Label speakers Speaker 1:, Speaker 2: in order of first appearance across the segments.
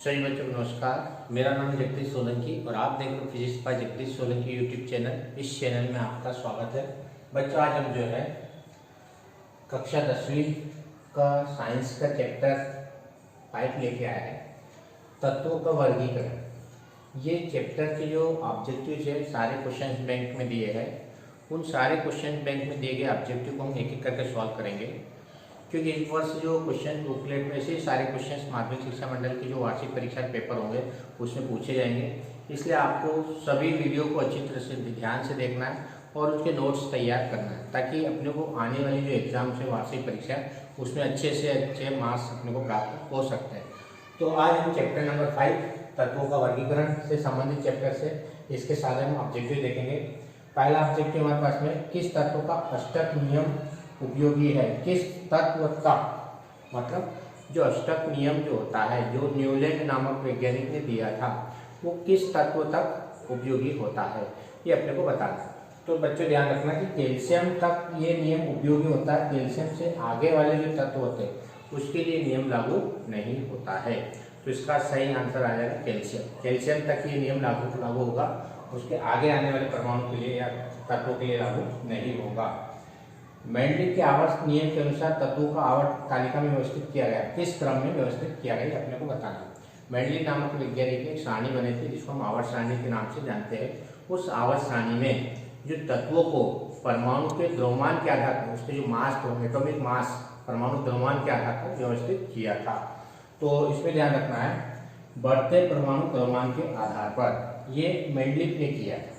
Speaker 1: सभी बच्चों को नमस्कार। मेरा नाम जगदीश सोलंकी और आप देख रहे हो physics bye Jagdish Solanki YouTube channel. इस चैनल में आपका स्वागत है। बच्चों, आज हम जो है कक्षा 10वीं का साइंस का चैप्टर 5 लेके आए हैं, तत्वों का वर्गीकरण। ये चैप्टर के जो ऑब्जेक्टिव है सारे क्वेश्चन बैंक में दिए हैं। उन सारे क्वेश्चन बैंक में दिए गए ऑब्जेक्टिव को हम एक एक करके सॉल्व करेंगे, क्योंकि इस वर्ष जो क्वेश्चन बुकलेट में से सारे क्वेश्चन माध्यमिक शिक्षा मंडल की जो वार्षिक परीक्षा के पेपर होंगे उसमें पूछे जाएंगे। इसलिए आपको सभी वीडियो को अच्छी तरह से ध्यान से देखना है और उसके नोट्स तैयार करना है, ताकि अपने को आने वाली जो एग्जाम है वार्षिक परीक्षा उसमें अच्छे से अच्छे मार्क्स अपने को प्राप्त हो सकते हैं। तो आज हम चैप्टर नंबर 5 तत्वों का वर्गीकरण से संबंधित चैप्टर से इसके साथ हम ऑब्जेक्टिव देखेंगे। पहला ऑब्जेक्टिव हमारे पास में, किस तत्व का अष्टक नियम उपयोगी है। किस तत्व का मतलब जो अष्टक नियम जो होता है, जो न्यूलैंड नामक वैज्ञानिक ने दिया था, वो किस तत्व तक उपयोगी होता है, ये अपने को बताना है। तो बच्चों ध्यान रखना कि कैल्शियम तक ये नियम उपयोगी होता है। कैल्शियम से आगे वाले जो तत्व होते हैं उसके लिए नियम लागू नहीं होता है। तो इसका सही आंसर आ जाएगा कैल्शियम। कैल्शियम तक ये नियम लागू होगा, उसके आगे आने वाले परमाणु के लिए या तत्वों के लिए लागू नहीं होगा। मेंडलिक के आवर्त नियम के अनुसार तत्वों का आवर्त तालिका में व्यवस्थित किया गया, किस क्रम में व्यवस्थित किया गया अपने को बताना। मेंडलिक नामक वैज्ञानिक ने एक सारणी बनी थी जिसको हम आवर्त सारणी के नाम से जानते हैं। उस आवर्त सारणी में जो तत्वों को परमाणु के द्रव्यमान के आधार पर, उसके जो मास थे, एटॉमिक मास परमाणु द्रव्यमान के आधार पर व्यवस्थित किया था। तो इसमें ध्यान रखना है, बढ़ते परमाणु द्रव्यमान के आधार पर ये मेंडलिक ने किया था।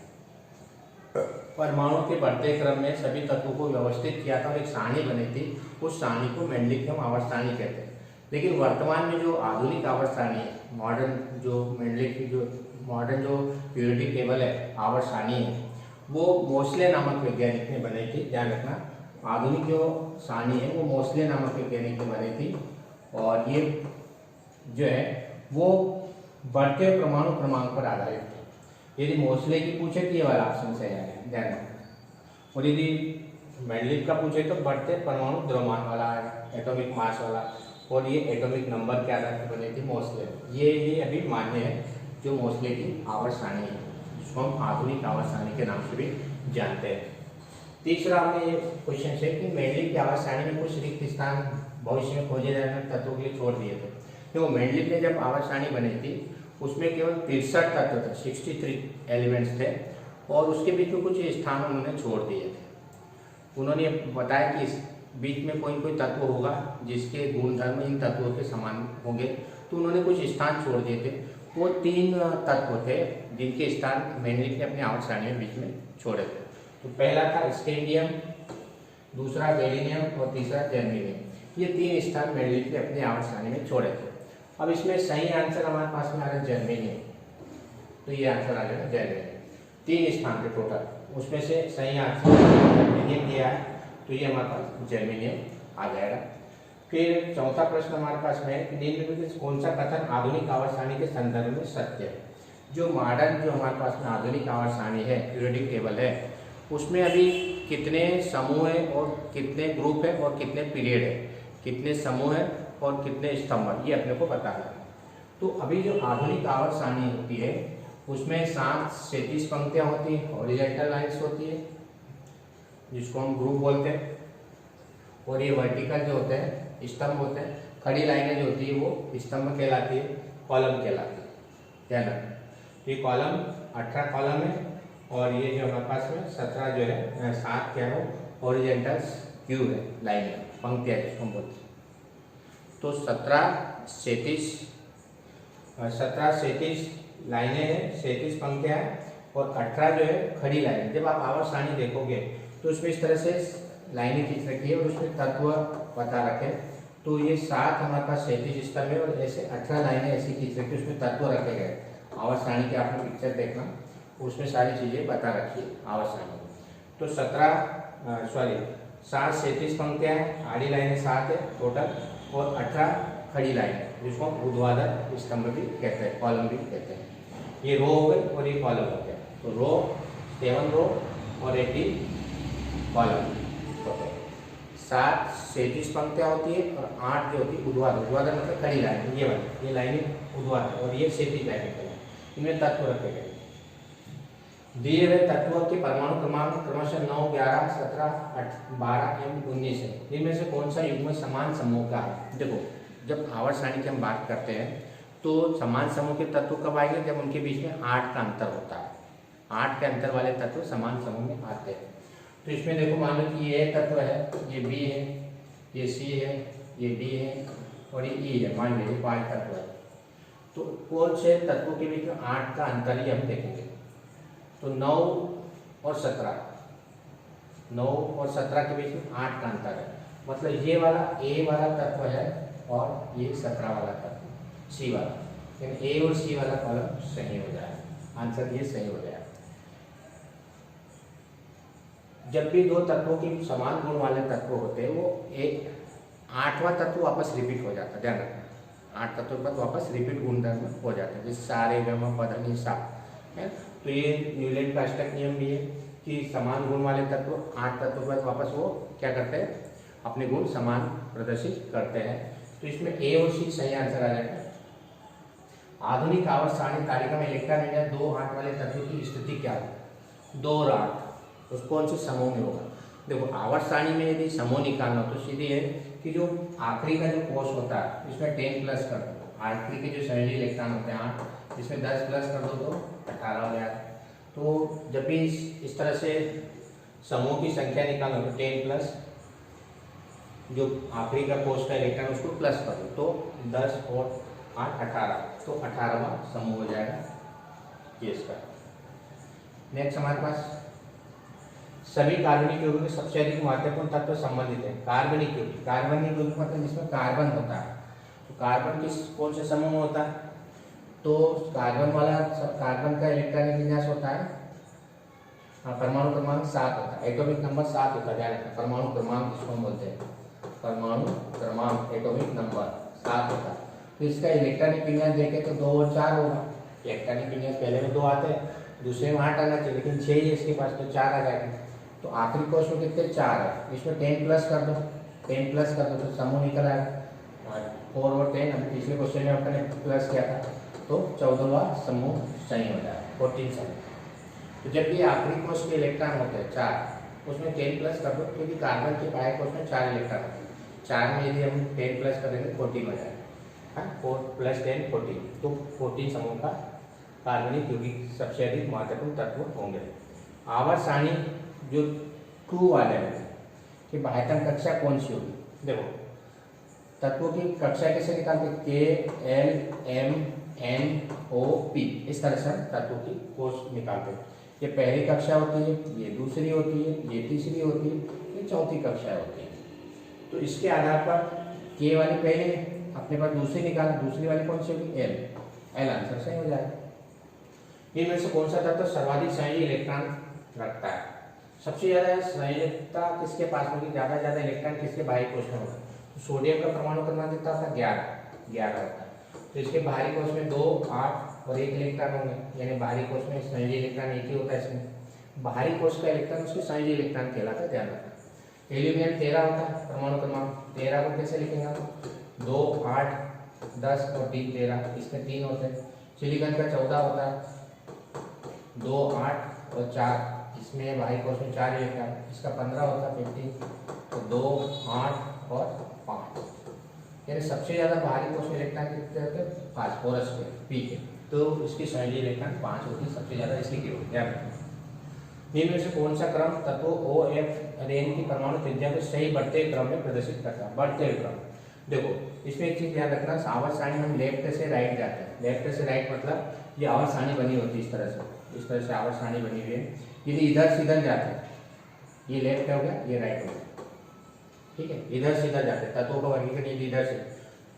Speaker 1: परमाणु के बढ़ते क्रम में सभी तत्वों को व्यवस्थित किया था और एक सारणी बनी थी। उस सारणी को मेंडलिक हम आवर्त सारणी कहते हैं। लेकिन वर्तमान में जो आधुनिक आवर्त सारणी है, मॉडर्न जो मेंडलिक की जो मॉडर्न जो पीरियोडिक टेबल है, आवर्त सारणी है, वो मोसले नामक वैज्ञानिक ने बनाई थी। ध्यान रखना, आधुनिक जो सारणी है वो मोसले नामक वैज्ञानिक ने बनाई थी और ये जो है वो बढ़ते परमाणु क्रमांक पर आधारित है। यदि मोसले की पूछे तो ये वाला ऑप्शन सही आएगा, ध्यान रखना। और यदि मेंडलिक का पूछे तो बढ़ते परमाणु द्रव्यमान वाला आएगा, एटॉमिक मास वाला, और ये एटॉमिक नंबर के आधार पर बने थे मोसले। ये अभी मान्य है जो मोसले की आवर्त सारणी है, जिसको हम आधुनिक आवर्त सारणी के नाम से भी जानते हैं। तीसरा हमें ये क्वेश्चन है कि मेंडलिक की आवर्त सारणी में कुछ रिक्त स्थान भविष्य में खोजे जाने तत्वों के लिए छोड़ दिए थे। तो मेंडलिक ने जब आवर्त सारणी बनी थी उसमें केवल 63 तत्व थे, 63 एलिमेंट्स थे, और उसके बीच में कुछ स्थान उन्होंने छोड़ दिए थे। उन्होंने बताया कि इस बीच में कोई कोई तत्व होगा जिसके गुणधर्म इन तत्वों के समान होंगे, तो उन्होंने कुछ स्थान छोड़ दिए थे। वो 3 तत्व थे जिनके स्थान मेंडलिक ने अपने आवर्त सारणी में बीच में छोड़े थे। तो पहला था स्कैंडियम, दूसरा गैलीनियम और तीसरा जर्मेनियम। ये 3 स्थान मेंडलिक ने अपने आवर्त सारणी में छोड़े थे। अब इसमें सही आंसर हमारे पास में आ रहा है जर्मेनियम, तो ये आंसर आ जाएगा जर्मेनियम। 3 स्थान पे टोटल, उसमें से सही आंसर जर्मेनियम दिया है, तो ये हमारे पास जर्मेनियम आ जाएगा। फिर चौथा प्रश्न हमारे पास में है कि निम्न में कौन सा कथन आधुनिक आवर्त सारणी के संदर्भ में सत्य है। जो मॉडर्न जो हमारे पास में आधुनिक आवर्त सारणी है, पीरियोडिक टेबल है, उसमें अभी कितने समूह है और कितने ग्रुप है और कितने पीरियड है, कितने समूह है और कितने स्तंभ, ये अपने को पता है। तो अभी जो आधुनिक आवर्त सारणी होती है उसमें 7 क्षैतिज पंक्तियां होती है, हॉरिजॉन्टल लाइंस होती है जिसको हम ग्रुप बोलते हैं, और ये वर्टिकल जो होते हैं स्तंभ होते हैं। खड़ी लाइनें जो होती है वो स्तंभ कहलाती है, कॉलम कहलाती है। ध्यान रखना, तो ये कॉलम 18 कॉलम है और ये जो हमारे पास में 17 जो है 7 क्या है हॉरिजॉन्टल क्यू है, लाइन है, पंक्तियां जिसको हम बोलते हैं। तो 17 क्षैतिज लाइनें हैं, 37 पंक्तियां हैं, और 18 जो है खड़ी लाइनें। जब आप आवर्त सारणी देखोगे तो उसमें इस तरह से लाइनें खींच रखी है और उसमें तत्व बता रखे। तो ये 7 हमारे पास क्षैतिज स्तंभ है और ऐसे 18 लाइनें ऐसी खींच रखी है, उसमें तत्व रखे गए। आवर्त सारणी की आपने पिक्चर देखना, उसमें सारी चीजें बता रखी है आवर्त सारणी में। तो 7 क्षैतिज पंक्तियां हैं, आड़ी लाइनें 7 है टोटल, और 18 खड़ी लाइन जिसको हम ऊर्ध्वाधर स्तंभ भी कहते हैं, कॉलम भी कहते हैं। ये रो हो गए और ये कॉलम हो गया। तो रो 7 रो और 18 कॉलम। 7 क्षैतिज पंक्तियाँ होती है और 8 जो होती है ऊर्ध्वाधर। ऊर्ध्वाधर मतलब खड़ी लाइन, ये वाली, ये लाइनें ऊर्ध्वाधर और ये क्षैतिज लाइनें हैं। इनमें तत्व रखे गए। दिए गए तत्वों के परमाणु क्रमांक क्रमशः 9, 11, 17, 12 एवं 19 है। इनमें से कौन सा युग्म समान समूह का है? देखो, जब आवर्त सारणी की हम बात करते हैं तो समान समूह के तत्व कब आएंगे? जब उनके बीच में 8 का अंतर होता है। 8 के अंतर वाले तत्व समान समूह में आते हैं। तो इसमें देखो, मान लो कि ये तत्व है, ये बी है, ये सी है, ये डी है और ये ई है। मान लीजिए 5 तत्व है। तो कौन से तत्वों के बीच में 8 का अंतर ही हम देखेंगे। तो 9 और 17, 9 और 17 के बीच में 8 का अंतर है। मतलब ये वाला ए वाला तत्व है और ये 17 वाला तत्व सी वाला, यानी ए और सी वाला कॉलम सही हो जाएगा। आंसर ये सही हो जाएगा। जब भी दो तत्वों की समान गुण वाले तत्व होते हैं, वो एक 8वां तत्व वापस रिपीट हो जाता है। ध्यान रखना, 8 तत्वों के बाद वापस रिपीट गुणधर्म हो जाता है, जैसे सारे, गम, पद, नि, सा है। तो ये न्यूलैंड का अष्टक नियम भी है कि समान गुण वाले तत्व 8 तत्वों के बाद वापस वो क्या करते हैं? अपने गुण समान प्रदर्शित करते हैं। तो इसमें ए और सी सही आंसर आ जाएगा। आधुनिक आवर्त सारणी तालिका में इलेक्ट्रॉन या 2, 8 वाले तत्व की स्थिति क्या है? 2 और 8, उस कौन से समूह में होगा? देखो, आवर्त सारणी में यदि समूह निकालना हो तो सीधी है कि जो आखिरी का जो कोष होता है इसमें 10 प्लस कर दो। आखिरी के जो संयोजी इलेक्ट्रॉन होते हैं 8, इसमें 10 प्लस कर दो तो 18 हो जाएगा। तो जब भी इस तरह से समूह की संख्या निकालो तो 10 प्लस जो आखिरी का कोष का इलेक्ट्रॉन उसको प्लस कर दो तो 10 और 8 18, तो 18वां समूह हो जाएगा ये इसका। नेक्स्ट हमारे पास सभी कार्बनिक यौगिकों में सबसे अधिक महत्वपूर्ण तत्व संबंधित है। कार्बनिक यौगिक, कार्बनिक यौगिक मतलब जिसमें कार्बन होता है। तो कार्बन किस कौन से समूह में होता है? तो कार्बन का इलेक्ट्रॉनिक विन्यास होता है, परमाणु क्रमांक 7 होता है, एटॉमिक नंबर 7 होता है। ध्यान रखना, परमाणु क्रमांक इसको हम बोलते हैं, परमाणु क्रमांक एटॉमिक नंबर 7 होता है। तो इसका इलेक्ट्रॉनिक विन्यास देखें तो 2 और 4 होगा। इलेक्ट्रॉनिक विन्यास पहले में 2 आते हैं, दूसरे में 8 आना चाहिए, लेकिन 6 ही इसके पास, तो 4 आ जाएगा। तो आखिरी कोष में कितने? 4 है। इसमें 10 प्लस कर दो, 10 प्लस कर दो तो समूह निकल आएगा 4 और 10। अभी पिछले क्वेश्चन में अपने प्लस किया था तो 14वां समूह सही हो जाएगा, 14 समूह। तो जब भी आखिरी कोष के इलेक्ट्रॉन होते हैं 4, उसमें 10 प्लस कर दो, क्योंकि कार्बन के बाह्य कोष में 4 इलेक्ट्रॉन होते हैं। 4 में यदि हम 10 प्लस करेंगे 14 हो जाएगा। 4 + 10 14, तो 14 समूह का कार्बनिक यौगिक सबसे अधिक महत्वपूर्ण तत्व होंगे। आवर्त सारणी जो 2 वाले हैं कि बाह्यतम कक्षा कौन सी होगी? देखो, तत्वों की कक्षा कैसे निकालते? K L M N O P, इस तरह से तत्वों की कोष निकालते हैं। ये पहली कक्षा होती है, ये दूसरी होती है, ये तीसरी होती है, ये चौथी कक्षा होती है। तो इसके आधार पर K वाली पहले अपने पास दूसरी निकाला, दूसरी वाली कौन सी होगी? L आंसर सही हो जाएगा। इनमें से कौन सा तत्व सर्वाधिक संयोजी इलेक्ट्रॉन रखता है? सबसे ज्यादा संयोजकता किसके पास होगी? ज्यादा इलेक्ट्रॉन किसके बाह्य कोष में होगा? तो सोडियम का परमाणु क्रमांक कितना होता है? 11 होता है। तो इसके बाहरी कोष में 2, 8 और 1 इलेक्ट्रॉन होंगे, यानी बाहरी कोष में संयोजी इलेक्ट्रॉन एक ही होता है। इसमें बाहरी कोष का इलेक्ट्रॉन उसके संयोजी इलेक्ट्रॉन कहलाता है। ध्यान रखना। एल्यूमिनियम 13 होता है, परमाणु क्रमांक 13 को कैसे लिखेंगे हम? 2, 8, 10 और 3 13, इसमें 3 होते हैं। सिलिकॉन का 14 होता है, 2, 8 और 4, इसमें बाहरी कोष में 4 इलेक्ट्रॉन, इसका 15 होता है 15, तो 2, 8 और 5, यानी सबसे ज्यादा बाहरी कोष में इलेक्ट्रॉन कितने होते हैं? फास्फोरस के, पी के। तो इसकी संयोजी इलेक्ट्रॉन 5 होती है सबसे ज्यादा, इसलिए की होती है। इनमें से कौन सा क्रम तत्व OF रेन की परमाणु त्रिज्या को सही बढ़ते क्रम में प्रदर्शित करता है? बढ़ते क्रम। देखो, इसमें एक चीज ध्यान रखना, आवर्त सारणी हम लेफ्ट से राइट जाते हैं। लेफ्ट से राइट मतलब ये आवर्त सारणी बनी होती है इस तरह से आवर्त सारणी बनी हुई है। यदि इधर से इधर जाते हैं, ये लेफ्ट हो गया, ये राइट हो गया, ठीक है। इधर से इधर जाते हैं, तत्वों का वर्गीकरण यदि इधर से,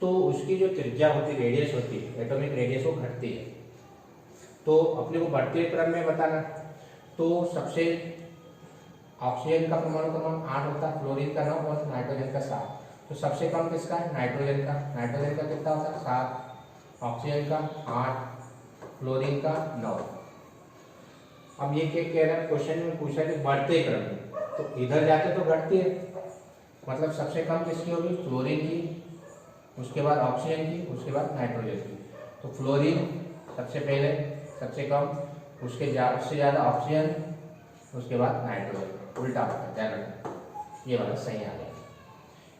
Speaker 1: तो उसकी जो त्रिज्या होती है, रेडियस होती है, एटॉमिक रेडियस, वो घटती है। तो अपने को बढ़ते क्रम में बताना, तो सबसे ऑक्सीजन का परमाणु क्रमांक 8 होता है, फ्लोरीन का 9 और नाइट्रोजन का 7। तो सबसे कम किसका है? नाइट्रोजन का। नाइट्रोजन का कितना होता है? 7, ऑक्सीजन का 8, फ्लोरीन का 9। अब ये क्या कह रहा है? क्वेश्चन में पूछा कि बढ़ते क्रम में, तो इधर जाते तो घटती है, मतलब सबसे कम किसकी होगी? फ्लोरीन की, उसके बाद ऑक्सीजन की, उसके बाद नाइट्रोजन की। तो फ्लोरीन सबसे पहले, सबसे कम, उससे ज़्यादा ऑक्सीजन, उसके बाद नाइट्रोजन। उल्टा होता है, ध्यान रखना, ये वाला सही आ गया।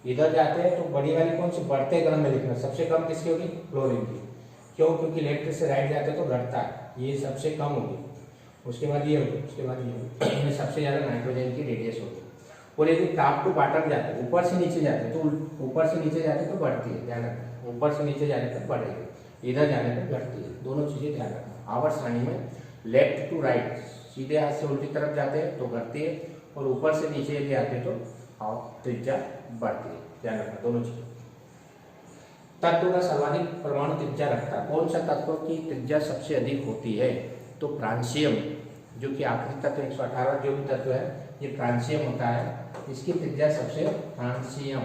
Speaker 1: इधर जाते हैं तो बड़ी वाली कौन सी? बढ़ते क्रम में लिखना। सबसे कम किसकी होगी? फ्लोरीन की। क्यों? क्योंकि लेफ्ट से राइट जाते तो घटता है, ये सबसे कम होगी, उसके बाद ये होगी, उसके बाद ये होगी। इनमें सबसे ज़्यादा नाइट्रोजन की रेडियस होगी। और यदि टॉप टू बॉटम जाते हैं, ऊपर से नीचे जाते हैं, तो ऊपर से नीचे जाते तो बढ़ती है, ध्यान रखना। ऊपर से नीचे जाने पर बढ़ेगी, इधर जाने पर घटती है, दोनों चीज़ें ध्यान रखना। आवर्त सारणी में लेफ्ट टू राइट, सीधे हाथ से उल्टी तरफ जाते हैं तो घटती है, और ऊपर से नीचे यदि आते हैं तो त्रिज्या बढ़ती है, ध्यान रखना दोनों चीजें। तत्व का सर्वाधिक परमाणु त्रिज्या रखता है। कौन सा तत्व की त्रिज्या सबसे अधिक होती है? तो फ्रांसियम, जो कि आखिरी तत्व 118 जो भी तत्व है, ये फ्रांसियम होता है। इसकी त्रिज्या सबसे, फ्रांसियम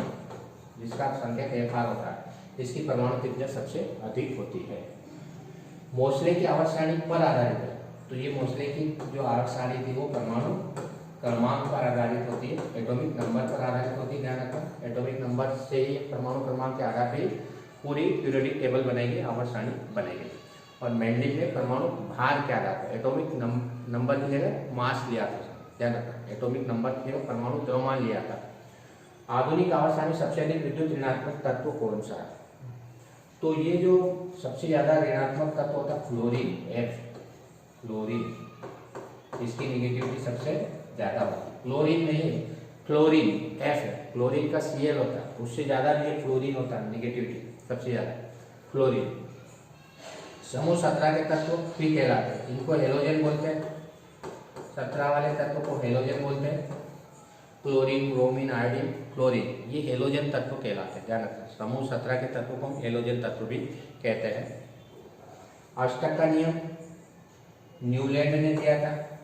Speaker 1: जिसका संख्या Fr होता है, इसकी परमाणु त्रिज्या सबसे अधिक होती है। मोसले की आवर्त सारणी पर आधारित है। तो ये मोसले की जो आवर्त सारणी थी वो परमाणु क्रमांक पर आधारित होती है, एटॉमिक नंबर पर आधारित होती है, ध्यान रखना। एटॉमिक नंबर से ही परमाणु क्रमांक के आधार पर पूरी पीरियोडिक टेबल बनेगी, आवर्त सारणी बनेगी। और मेंडलिव ने परमाणु भार के आधार पर एटॉमिक नंबर की जगह मास लिया था, ध्यान रखना। एटॉमिक नंबर की जगह परमाणु द्रव्यमान लिया था। आधुनिक आवर्त सारणी सबसे अधिक विद्युत ऋणात्मक तत्व कौन सा है? तो ये जो सबसे ज्यादा ऋणात्मक तत्व होता है फ्लोरीन, F, फ्लोरीन, इसकी निगेटिविटी सबसे ज्यादा होती है। क्लोरीन नहीं, फ्लोरीन, F है, क्लोरीन का Cl होता है, उससे ज्यादा भी फ्लोरीन होता है, निगेटिविटी सबसे ज्यादा फ्लोरीन। समूह 17 के तत्व भी कहलाते हैं, इनको हेलोजन बोलते हैं। 17 वाले तत्व को हेलोजन बोलते हैं। क्लोरीन, ब्रोमीन, आयोडीन, क्लोरीन, ये हेलोजन तत्व कहलाते हैं, ध्यान रखना। समूह 17 के तत्व को हम हेलोजन तत्व भी कहते हैं। अष्टक का नियम न्यूलैंड ने दिया था,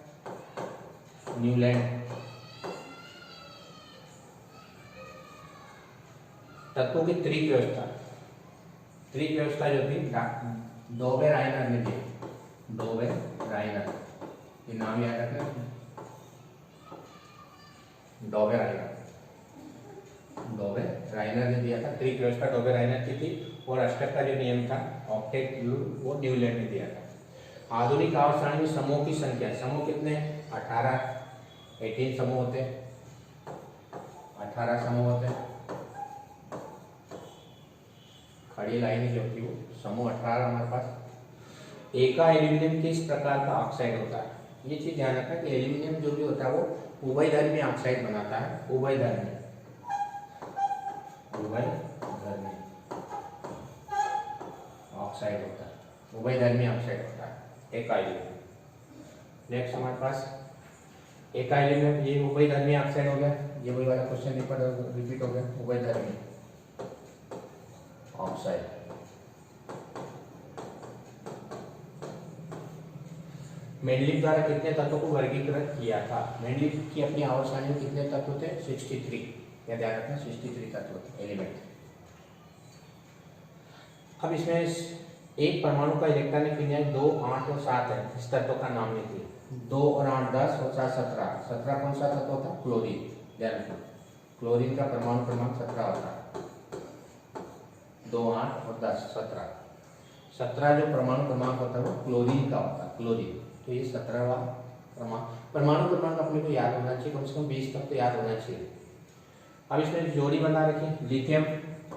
Speaker 1: न्यूलैंड। तत्वों की त्रिक व्यवस्था, त्रिक व्यवस्था जो थी डोबे-राइनर ने दी, डोबे-राइनर, ये नाम याद रखना, डोबे-राइनर, डोबे-राइनर ने दिया था। त्रिक व्यवस्था डोबे-राइनर की थी। और अष्टक का जो नियम था ऑक्टेट वो न्यूलैंड ने दिया था। आधुनिक आवर्त सारणी में समूह की संख्या, समूह कितने? 18 समूह होते हैं, 18 समूह होते हैं। खड़ी लाइन जो थी वो समूह 18 हमारे पास। एका एल्यूमिनियम किस प्रकार का ऑक्साइड होता है? ये चीज ध्यान रखना कि एल्यूमिनियम जो भी होता है वो उभयधर्मी ऑक्साइड बनाता है, उभयधर्मी, उभयधर्मी ऑक्साइड होता है, उभयधर्मी ऑक्साइड होता है एका एल्यूमिनियम। नेक्स्ट हमारे पास एका एल्यूमिनियम, ये उभयधर्मी ऑक्साइड हो गया, ये वही वाला क्वेश्चन रिपीट हो गया, उभयधर्मी ऑक्साइड। मेंडलीव द्वारा कितने तत्वों को वर्गीकृत किया था? मेंडलीव की अपनी आवर्त सारणी में कितने तत्व थे? 63, या ध्यान रखना 63 तत्व थे, एलिमेंट। अब इसमें एक परमाणु का इलेक्ट्रॉनिक विन्यास 2, 8 और 7 है। इस तत्व का नाम लिखिए। 2 और 8 10 और 7 17। 17 कौन सा तत्व होता है? क्लोरीन, ध्यान रखना। क्लोरीन का परमाणु क्रमांक 17 होता है। 2, 8 और 10, 17। 17 जो परमाणु क्रमांक होता है वो क्लोरीन का होता है, क्लोरीन। तो ये 17वां परमाणु क्रमांक अपने को याद होना चाहिए, कम से कम 20 तक तो याद होना चाहिए। अब इसमें जोड़ी बना रखिए। लिथियम,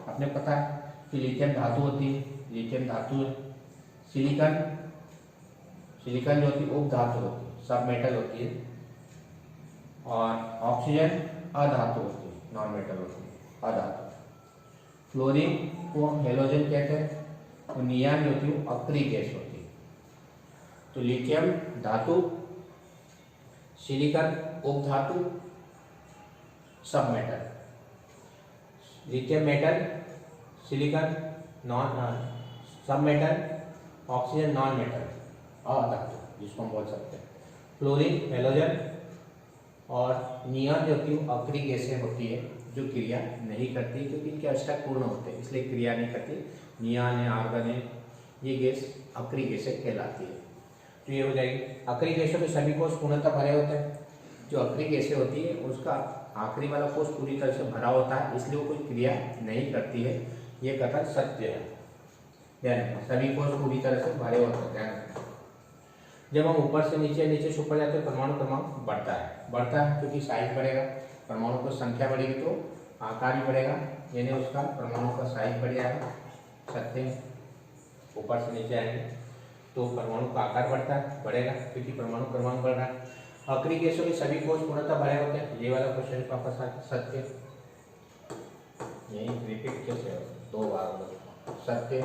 Speaker 1: अपने पता है कि लिथियम धातु होती है, लिथियम धातु है। सिलिकॉन, सिलिकॉन जो होती है उप धातु होती है, सब मेटल होती है। और ऑक्सीजन अधातु होती है, नॉन मेटल होती है, अधातु। फ्लोरीन को हम हेलोजन कहते हैं, और नियान जो होती है वो अक्रिय गैस होती है। तो लिथियम धातु, सिलिकॉन उपधातु, सब metal. Lithium metal, silicon non सब मेटल, ऑक्सीजन नॉन मेटल, अधातु जिसको हम बोल सकते हैं। फ्लोरीन हेलोजन, और नियान जो होती है वो अक्रिय गैसें होती है जो क्रिया नहीं करती, क्योंकि इनके अष्टक पूर्ण होते हैं इसलिए क्रिया नहीं करती। नियान है, आर्गन है, ये गैस अक्रिय गैसें कहलाती है। तो ये हो जाएगी। अक्रिय गैसों में सभी कोष पूर्णतः भरे होते हैं। जो अक्रिय गैसें होती है उसका आखिरी वाला कोष पूरी तरह से भरा होता है, इसलिए वो कोई क्रिया नहीं करती है। ये कथन सत्य है। ध्यान रखना, सभी कोष पूरी तरह से भरे होते हैं। ध्यान रखना, जब हम ऊपर से नीचे, नीचे से ऊपर जाते हैं, परमाणु क्रमांक बढ़ता है क्योंकि साइज बढ़ेगा, परमाणु की संख्या बढ़ेगी तो आकार भी बढ़ेगा, यानी उसका परमाणु का साइज बढ़ जाएगा। सत्य है। ऊपर से नीचे आएंगे तो परमाणु का आकार बढ़ेगा क्योंकि परमाणु क्रमांक बढ़ रहा है। आखिरी गैसों के सभी कोष पूर्णतः भरे होते हैं। ये वाला क्वेश्चन वापस आ सत्य, यही रिपीट कैसे 2 बार सत्य।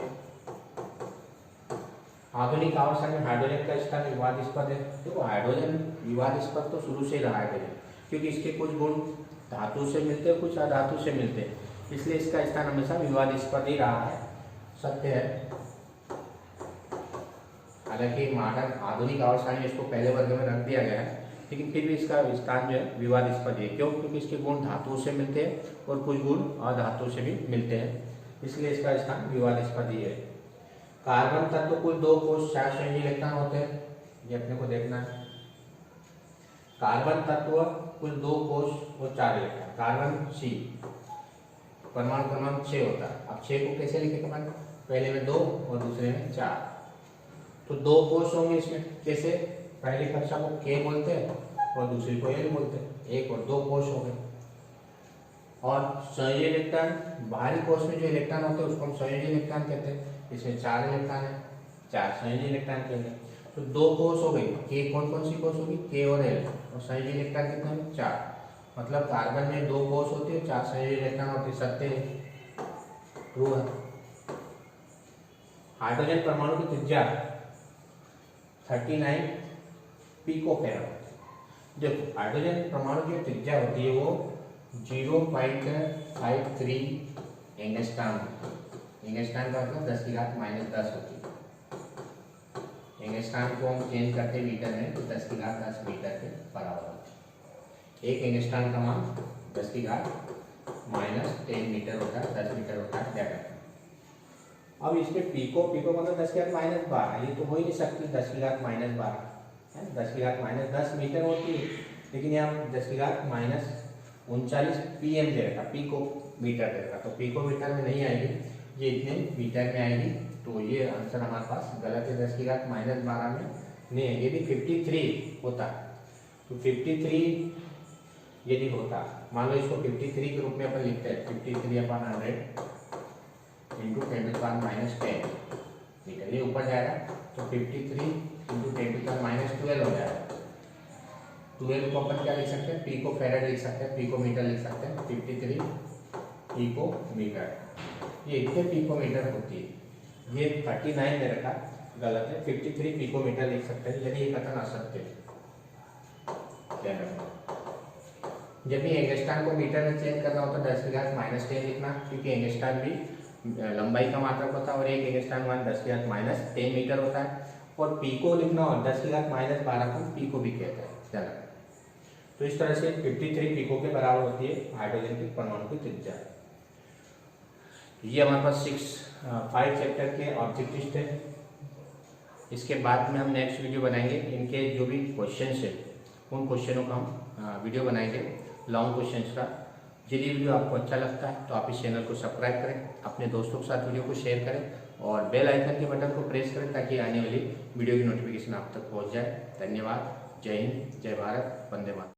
Speaker 1: आधुनिक आवर्षण में हाइड्रोजन का स्थान विवादास्पद है। देखो हाइड्रोजन विवादास्पद तो शुरू से रहा है, क्योंकि इसके कुछ गुण धातु से मिलते हैं, कुछ अधातु से मिलते हैं, इसलिए इसका स्थान हमेशा विवादास्पद ही रहा है। सत्य है। हालांकि मॉडर्न आधुनिक आवर्षण में इसको पहले वर्ग में रख दिया गया है, लेकिन फिर भी इसका स्थान जो है विवादास्पद है। क्यों? क्योंकि इसके गुण धातु से मिलते हैं और कुछ गुण अधातु से भी मिलते हैं, इसलिए इसका स्थान विवादास्पद ही है। कार्बन तत्व कुल 2 कोष 4 संयोजी इलेक्ट्रॉन होते हैं, ये अपने को देखना है। कार्बन तत्व कुल 2 कोष और 4 इलेक्ट्रॉन। कार्बन C परमाणु क्रमांक 6 होता है। अब 6 को कैसे लिखेंगे अपन? पहले में 2 और दूसरे में 4, तो 2 कोष होंगे इसमें। कैसे? पहली कक्षा को K बोलते हैं और दूसरी को L बोलते हैं। 1 और 2 कोष हो गए। और संयोजी इलेक्ट्रॉन, बाहरी कोष में जो इलेक्ट्रॉन होते हैं उसको हम संयोजी इलेक्ट्रॉन कहते हैं। इसमें 4 इलेक्ट्रॉन है, 4 संयोजी इलेक्ट्रॉन कहते हैं। तो 2 कोष हो गई। K कौन कौन सी कोष होगी? K और L। और संयोजी इलेक्ट्रॉन कितने हैं? 4। मतलब कार्बन में 2 कोष होते हैं, 4 संयोजी इलेक्ट्रॉन होते हैं। सत्य है, ट्रू है। हाइड्रोजन परमाणु की त्रिज्या 39 पिकोफैराड। देखो हाइड्रोजन परमाणु की त्रिज्या होती है वो 0.53 एंगस्ट्रॉम। एंगस्ट्रॉम का मतलब 10⁻⁻10 होती है। एंगस्ट्रॉम को हम चेंज करते मीटर में तो 10⁻10 मीटर के बराबर होती है। एक एंगस्ट्रॉम का मान 10⁻10 मीटर होता है, 10 मीटर होता है। क्या अब इसमें पिको मतलब 10⁻12, ये तो हो ही नहीं सकती 10⁻12 है। 10⁻10 मीटर होती है, लेकिन यहाँ 10⁻39 PM दे रखा, पिको मीटर दे रखा, तो पिको मीटर में नहीं आएगी, ये इतने मीटर में आएगी। तो ये आंसर हमारे पास गलत है। 10⁻12 में नहीं है। यदि 53 होता तो 53 यदि होता, मान लो इसको 53 के रूप में अपन लिखते हैं, 53/100 इंटू 10⁻10 मीटर, ये ऊपर जाएगा तो 53 इंटू 10⁻12 हो जाएगा। 12 को अपन क्या लिख सकते हैं? पिको फैराड लिख सकते हैं, पिको मीटर लिख सकते हैं। 53 पिको मीटर, ये इतने पिको मीटर होती है। ये 39 दे रखा, गलत है। 53 पिको मीटर लिख सकते हैं, यदि ये कथन असत्य है। जब भी एंगस्ट्रॉम को मीटर में चेंज करना होता है 10⁻10 लिखना, क्योंकि एंगस्ट्रॉम भी लंबाई का मात्रक होता है और एक एंगस्ट्रॉम मान 10⁻10 मीटर होता है। और पीको लिखना और 10⁻12 को पीको भी कहते हैं। चलो, तो इस तरह से 53 पिको के बराबर होती है हाइड्रोजन की परमाणु की त्रिज्या। ये हमारे पास 5 चैप्टर के ऑब्जेक्टिव्स थे। इसके बाद में हम नेक्स्ट वीडियो बनाएंगे, इनके जो भी क्वेश्चंस है उन क्वेश्चनों का हम वीडियो बनाएंगे, लॉन्ग क्वेश्चंस का। यदि वीडियो आपको अच्छा लगता है तो आप इस चैनल को सब्सक्राइब करें, अपने दोस्तों के साथ वीडियो को शेयर करें और बेल आइकन के बटन को प्रेस करें ताकि आने वाली वीडियो की नोटिफिकेशन आप तक पहुंच जाए। धन्यवाद। जय हिंद, जय भारत, वंदे मातरम।